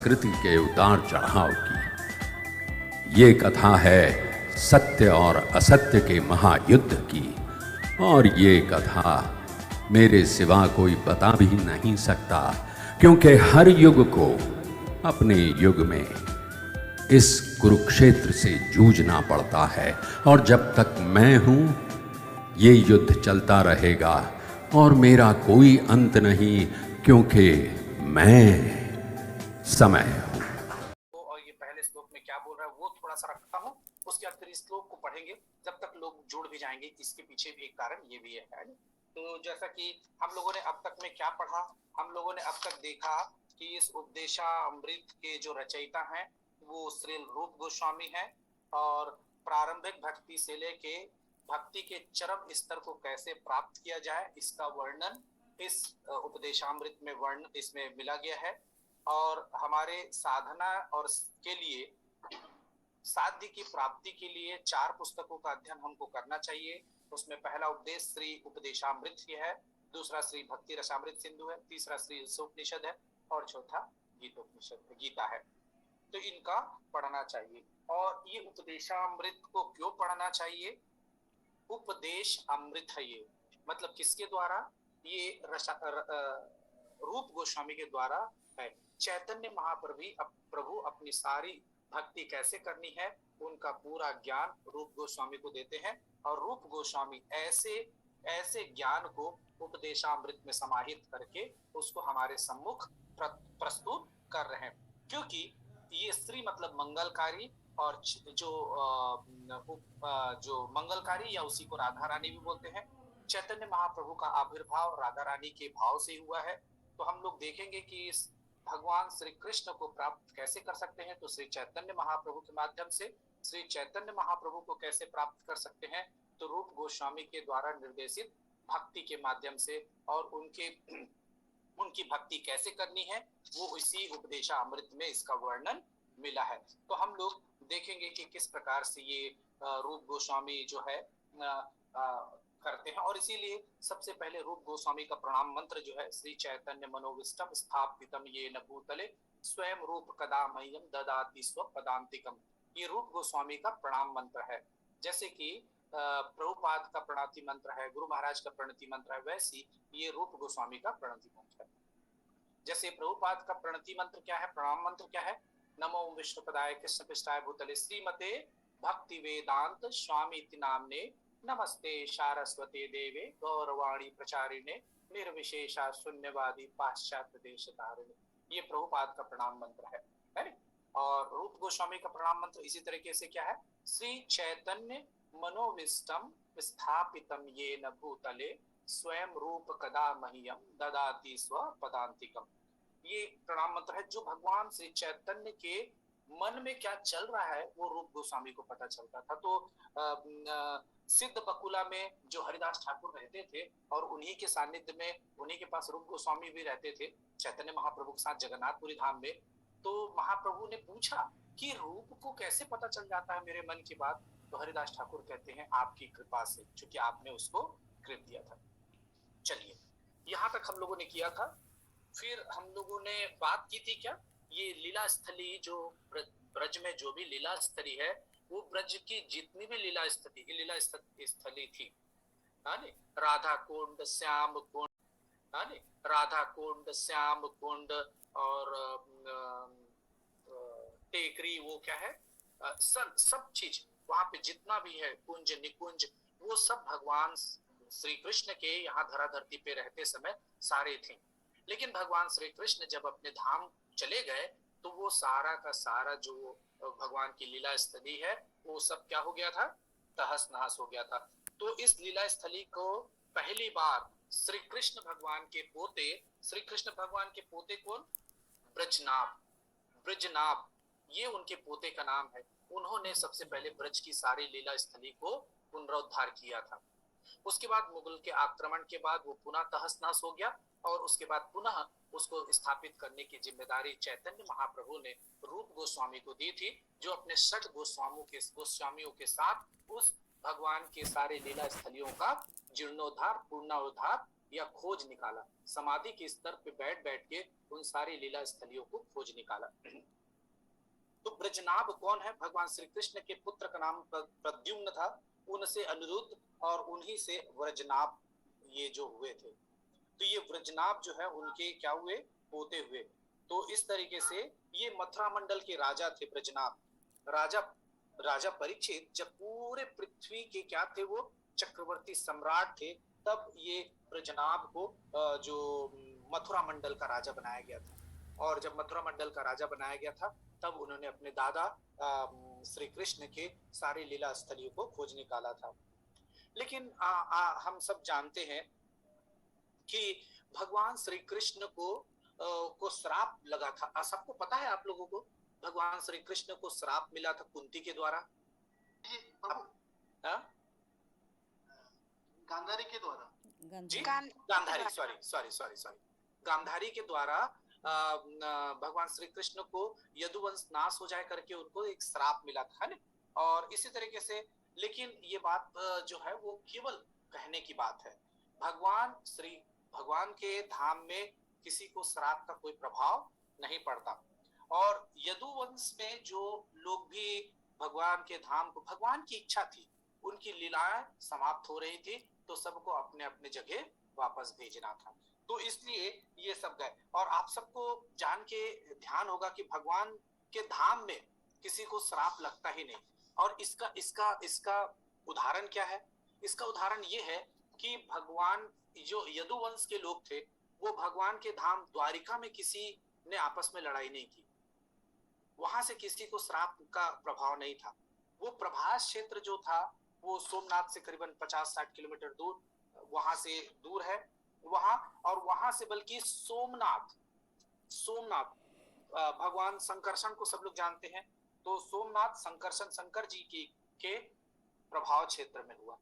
संस्कृति के उतार चढ़ाव की। ये कथा है सत्य और असत्य के महायुद्ध की, और ये कथा मेरे सिवा कोई बता भी नहीं सकता, क्योंकि हर युग को अपने युग में इस कुरुक्षेत्र से जूझना पड़ता है, और जब तक मैं हूं ये युद्ध चलता रहेगा और मेरा कोई अंत नहीं, क्योंकि मैं समय हूं। और ये पहले श्लोक में क्या बोल रहा है वो थोड़ा सा रखता हूं, उसके बाद फिर इस श्लोक को पढ़ेंगे जब तक लोग जुड़ भी जाएंगे। इसके पीछे भी एक कारण ये भी है। तो जैसा कि हम लोगों ने अब तक में क्या पढ़ा, हम लोगों ने अब तक देखा कि इस उपदेशामृत के जो रचयिता हैं वो श्री रूप गोस्वामी हैं, और प्रारंभिक भक्ति से लेके भक्ति के चरम स्तर को कैसे प्राप्त किया जाए इसका वर्णन इस उपदेशामृत में वर्ण इसमें मिला गया है। और हमारे साधना और के लिए साध्य की प्राप्ति के लिए 4 पुस्तकों का अध्ययन हमको करना चाहिए। उसमें पहला उपदेश श्री उपदेशामृत है, दूसरा श्री भक्ति रसामृत सिंधु है, तीसरा श्री उपनिषद है, और चौथा गीतोपनिषद गीता है। तो इनका पढ़ना चाहिए। और ये उपदेशामृत को क्यों पढ़ना चाहिए? उपदेश अमृत है ये, मतलब किसके द्वारा? ये रूप गोस्वामी के द्वारा है। चैतन्य महाप्रभु अपनी सारी भक्ति कैसे करनी है उनका पूरा ज्ञान रूप गोस्वामी को देते हैं, और रूप गोस्वामी ऐसे ज्ञान को उपदेशामृत में समाहित करके उसको हमारे सम्मुख प्रस्तुत कर रहे हैं। क्योंकि ये स्त्री मतलब मंगलकारी, और जो मंगलकारी या उसी को राधा रानी भी बोलते हैं। चैतन्य महाप्रभु का आविर्भाव राधा रानी के भाव से हुआ है। तो हम लोग देखेंगे कि इस भगवान श्री कृष्ण को प्राप्त कैसे कर सकते हैं, तो श्री चैतन्य महाप्रभु के माध्यम से। श्री चैतन्य महाप्रभु को कैसे प्राप्त कर सकते हैं, तो रूप गोस्वामी के द्वारा निर्देशित भक्ति के माध्यम से। और उनकी भक्ति कैसे करनी है वो इसी उपदेशामृत में इसका वर्णन मिला है। तो हम लोग देखेंगे कि किस प्रकार से ये रूप गोस्वामी जो है करते हैं। और इसीलिए सबसे पहले रूप गोस्वामी का प्रणाम मंत्र जो है, श्री चैतन्य मनोविष्टम स्थापितम येन भूतले स्वयं रूप कदा मह्यम ददाति स्वपदान्तिकम, ये रूप गोस्वामी का प्रणाम मंत्र है। जैसे कि प्रभुपाद का प्रणति मंत्र है, गुरु महाराज का प्रणति मंत्र है, वैसी ये रूप गोस्वामी का प्रणति मंत्र है। जैसे प्रभुपाद का प्रणति मंत्र क्या है, प्रणाम मंत्र क्या है? नमो विष्णुपदाय कृष्ण पृष्ठाय भूतले श्रीमते भक्ति वेदांत स्वामी नामने नमस्ते सारस्वती देवे गौरवाणी प्रचारिणे निर्विशेषा शून्यवादी पाश्चात्य देश तारिणे, ये प्रभुपाद का प्रणाम मंत्र है। और रूप गोस्वामी का प्रणाम मंत्र इसी तरीके से क्या है? श्री चैतन्य मनोविष्टम स्थापितम येन भूतले स्वयं रूप कदा मह्यम ददाति स्वपदान्तिकम, ये प्रणाम मंत्र है। जो भगवान श्री चैतन्य के मन में क्या चल रहा है वो रूप गोस्वामी को पता चलता था। तो सिद्ध बकुला में जो हरिदास ठाकुर रहते थे, और उन्हीं के सानिध्य में उन्हीं के पास रूप गोस्वामी भी रहते थे चैतन्य महाप्रभु के साथ जगन्नाथपुरी धाम में। तो महाप्रभु ने पूछा कि रूप को कैसे पता चल जाता है मेरे मन की बात? तो हरिदास ठाकुर कहते हैं आपकी कृपा से, क्योंकि आपने उसको कृप दिया था। चलिए, यहाँ तक हम लोगों ने किया था। फिर हम लोगों ने बात की थी क्या, ये लीला स्थली जो ब्रज में जो भी लीला स्थली है, वो ब्रज की जितनी भी लीला स्थली थी, राधा कुंड, श्याम कुंड, राधा कुंड, श्याम कुंड, और टेकरी, वो क्या है, सब चीज वहां पे जितना भी है, कुंज निकुंज, वो सब भगवान श्री कृष्ण के यहाँ धरा धरती पे रहते समय सारे थे। लेकिन भगवान श्री कृष्ण जब अपने धाम चले गए तो वो सारा का सारा जो भगवान की लीला स्थली है वो सब क्या हो गया था? तहस नहस हो गया था। तो इस लीला स्थली को पहली बार श्री कृष्ण भगवान के पोते कौन? ब्रजनाभ, ये उनके पोते का नाम है। उन्होंने सबसे पहले ब्रज की सारी लीला स्थली को पुनरुद्धार किया था। उसके बाद मुगल के आक्रमण के बाद वो पुनः तहस नहस हो गया, और उसके बाद पुनः उसको स्थापित करने की जिम्मेदारी चैतन्य महाप्रभु ने रूप गोस्वामी को दी थी, जो अपने 6 गोस्वामियों के साथ उस भगवान के सारे लीला स्थलियों का जीर्णोद्धार, पूर्णोद्धार या खोज निकाला। समाधि के स्तर पे बैठ के उन सारी लीला स्थलियों को खोज निकाला। तो ब्रजनाभ कौन है? भगवान श्री कृष्ण के पुत्र का नाम प्रद्युम्न था, उनसे अनिरुद्ध और उन्हीं से व्रजनाभ ये जो हुए थे। तो ये व्रजनाभ जो है उनके क्या हुए? पोते हुए। तो इस तरीके से ये मथुरा मंडल के राजा थे ब्रजनाभ। राजा राजा परीक्षित जब पूरे पृथ्वी के क्या थे, वो चक्रवर्ती सम्राट थे, तब ये ब्रजनाभ को जो मथुरा मंडल का राजा बनाया गया था। और जब मथुरा मंडल का राजा बनाया गया था, तब उन्होंने अपने दादा श्री कृष्ण के सारे लीला स्थलियों को खोज निकाला था। लेकिन हम सब जानते हैं कि भगवान श्री कृष्ण को श्राप लगा था। सबको पता है, आप लोगों को भगवान श्री कृष्ण को श्राप मिला था कुंती के द्वारा। गांधारी के द्वारा जी, गांधारी, सॉरी गांधारी के द्वारा भगवान श्री कृष्ण को यदुवंश नाश हो जाए करके उनको एक श्राप मिला था ना। और इसी तरीके से, लेकिन ये बात जो है वो केवल कहने की बात है। भगवान के धाम में किसी को श्राप का कोई प्रभाव नहीं पड़ता। और यदुवंश में जो लोग भी भगवान के धाम को, भगवान की इच्छा थी, उनकी लीलाएं समाप्त हो रही थी, तो सबको अपने अपने जगह वापस भेजना था। तो इसलिए ये सब गए। और आप सबको जान के ध्यान होगा कि भगवान के धाम में किसी को श्राप लगता ही नहीं। और इसका उदाहरण क्या है? इसका उदाहरण ये है कि भगवान, जो यदुवंश के लोग थे, वो भगवान के धाम द्वारिका में किसी ने आपस में लड़ाई नहीं की, वहां से किसी को श्राप का प्रभाव नहीं था। वो प्रभास क्षेत्र जो था वो सोमनाथ से करीबन 50-60 किलोमीटर दूर, वहां से दूर है वहां। और वहां से बल्कि सोमनाथ भगवान संकर्षण को सब लोग जानते हैं, तो सोमनाथ संकर्षण शंकर जी के प्रभाव क्षेत्र में हुआ।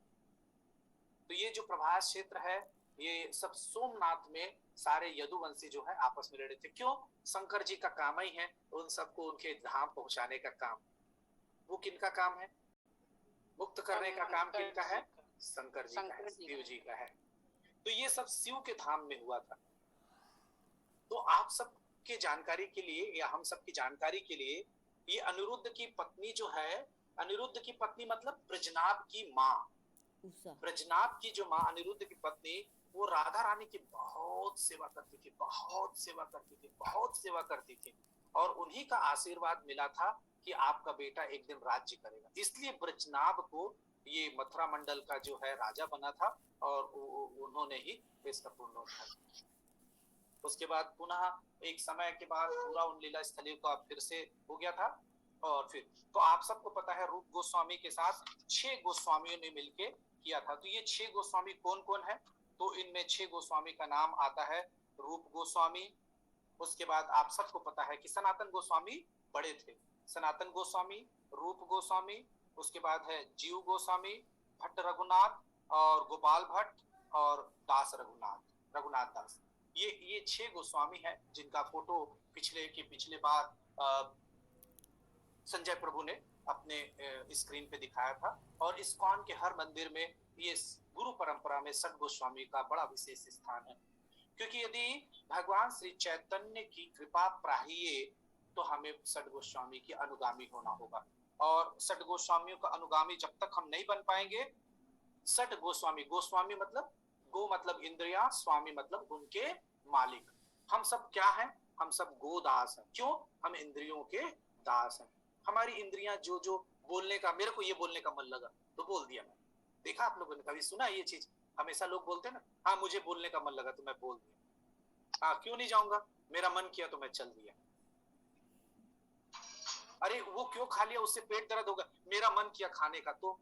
तो ये जो प्रभास क्षेत्र है, ये सब सोमनाथ में सारे यदुवंशी जो है आपस में लड़े थे। क्यों? शंकर जी का काम ही है उन सबको उनके धाम पहुंचाने का काम। वो किनका काम है? मुक्त करने का काम किनका है? शंकर जी का है, शिव जी का है। तो ये सब शिव के धाम में हुआ था। तो आप सबके जानकारी के लिए, या हम सबकी जानकारी के लिए, ये अनिरुद्ध की पत्नी जो है, अनिरुद्ध की पत्नी मतलब ब्रजनाभ की माँ, ब्रजनाभ की जो माँ अनिरुद्ध की पत्नी, वो राधा रानी की बहुत सेवा करती थी। और उन्हीं का आशीर्वाद मिला था कि आपका बेटा एक दिन राज्य करेगा। इसलिए ब्रजनाभ को ये मथुरा मंडल का जो है राजा बना था, और उन्होंने ही इसका पूर्ण उठाया। उसके बाद पुनः एक समय के बाद पूरा उन लीला स्थलियों का फिर से हो गया था। और फिर तो आप सबको पता है, रूप गोस्वामी के साथ 6 गोस्वामियों ने मिलके किया था। तो ये 6 गोस्वामी कौन कौन है? तो इनमें 6 गोस्वामी का नाम आता है रूप गोस्वामी। उसके बाद आप सबको पता है कि सनातन गोस्वामी बड़े थे, सनातन गोस्वामी, रूप गोस्वामी, उसके बाद है जीव गोस्वामी, भट्ट रघुनाथ और गोपाल भट्ट और दास रघुनाथ दास। ये 6 गोस्वामी हैं जिनका फोटो पिछले बार संजय प्रभु ने अपने स्क्रीन पे दिखाया था। और इस्कॉन के हर मंदिर में ये गुरु परंपरा में षट गोस्वामी का बड़ा विशेष स्थान है। क्योंकि यदि भगवान श्री चैतन्य की कृपा प्राहिये, तो हमें षट गोस्वामी की अनुगामी होना होगा। और षट गोस्वामियों का अनुगामी जब तक हम नहीं बन पाएंगे, षट गोस्वामी मतलब गो मतलब इंद्रिया, स्वामी मतलब उनके मालिक। हम सब क्या हैं? हम सब गोदास हैं। क्यों? हम इंद्रियों के दास हैं। हमारी इंद्रियां जो बोलने का, मेरे को ये बोलने का मन लगा तो बोल दिया। मैं देखा, आप लोगों ने कभी सुना ये चीज? हमेशा लोग बोलते हैं ना, हाँ मुझे बोलने का मन लगा तो मैं बोल दिया। हाँ, क्यों नहीं जाऊंगा, मेरा मन किया तो मैं चल दिया। अरे वो क्यों खा लिया, उससे पेट दर्द होगा, मेरा मन किया खाने का। तो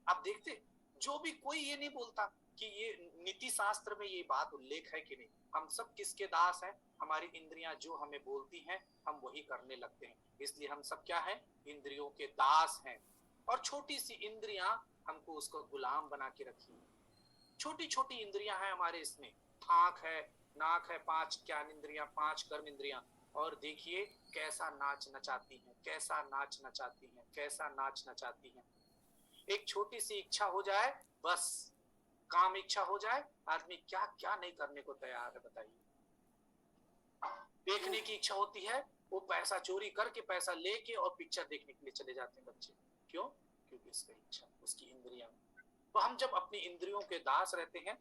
आप देखते, जो भी कोई ये नहीं बोलता कि ये नीति शास्त्र में ये बात उल्लेख है कि नहीं। हम सब किसके दास हैं? हमारी इंद्रियां जो हमें बोलती हैं हम वही करने लगते हैं। इसलिए हम सब क्या हैं? इंद्रियों के दास हैं। और छोटी सी इंद्रियां हमको उसको गुलाम बना के रखी। छोटी छोटी इंद्रियां हैं हमारे, इसमें आंख है, नाक है, 5 ज्ञान इंद्रियां, 5 कर्म इंद्रियां। और देखिए कैसा नाच नचाती हैं। एक छोटी सी इच्छा हो जाए, बस काम इच्छा हो जाए, आदमी क्या क्या नहीं करने को तैयार है, बताइए। देखने की इच्छा होती है, वो पैसा चोरी करके पैसा लेके और पिक्चर देखने के लिए चले जाते हैं बच्चे। क्यों? क्योंकि उसकी इच्छा, उसकी इंद्रियां। तो हम जब अपनी इंद्रियों के दास रहते हैं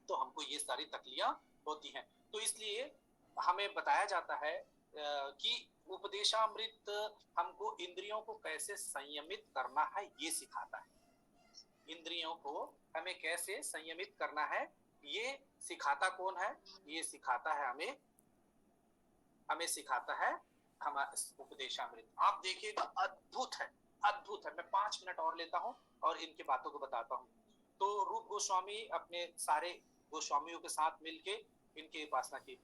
तो हमको ये सारी तकलीफें होती हैं। तो इसलिए हमें बताया जाता है कि उपदेशामृत हमको इंद्रियों को कैसे संयमित करना है ये सिखाता है। इंद्रियों को हमें कैसे संयमित करना है ये सिखाता कौन है? ये सिखाता है हमें सिखाता है हमारा उपदेशामृत। आप देखिएगा, अद्भुत है, अद्भुत है। मैं 5 मिनट और लेता हूं और इनकी बातों को बताता हूं। तो रूप गोस्वामी अपने सारे गोस्वामियों के साथ मिलके इनकी उपासना की।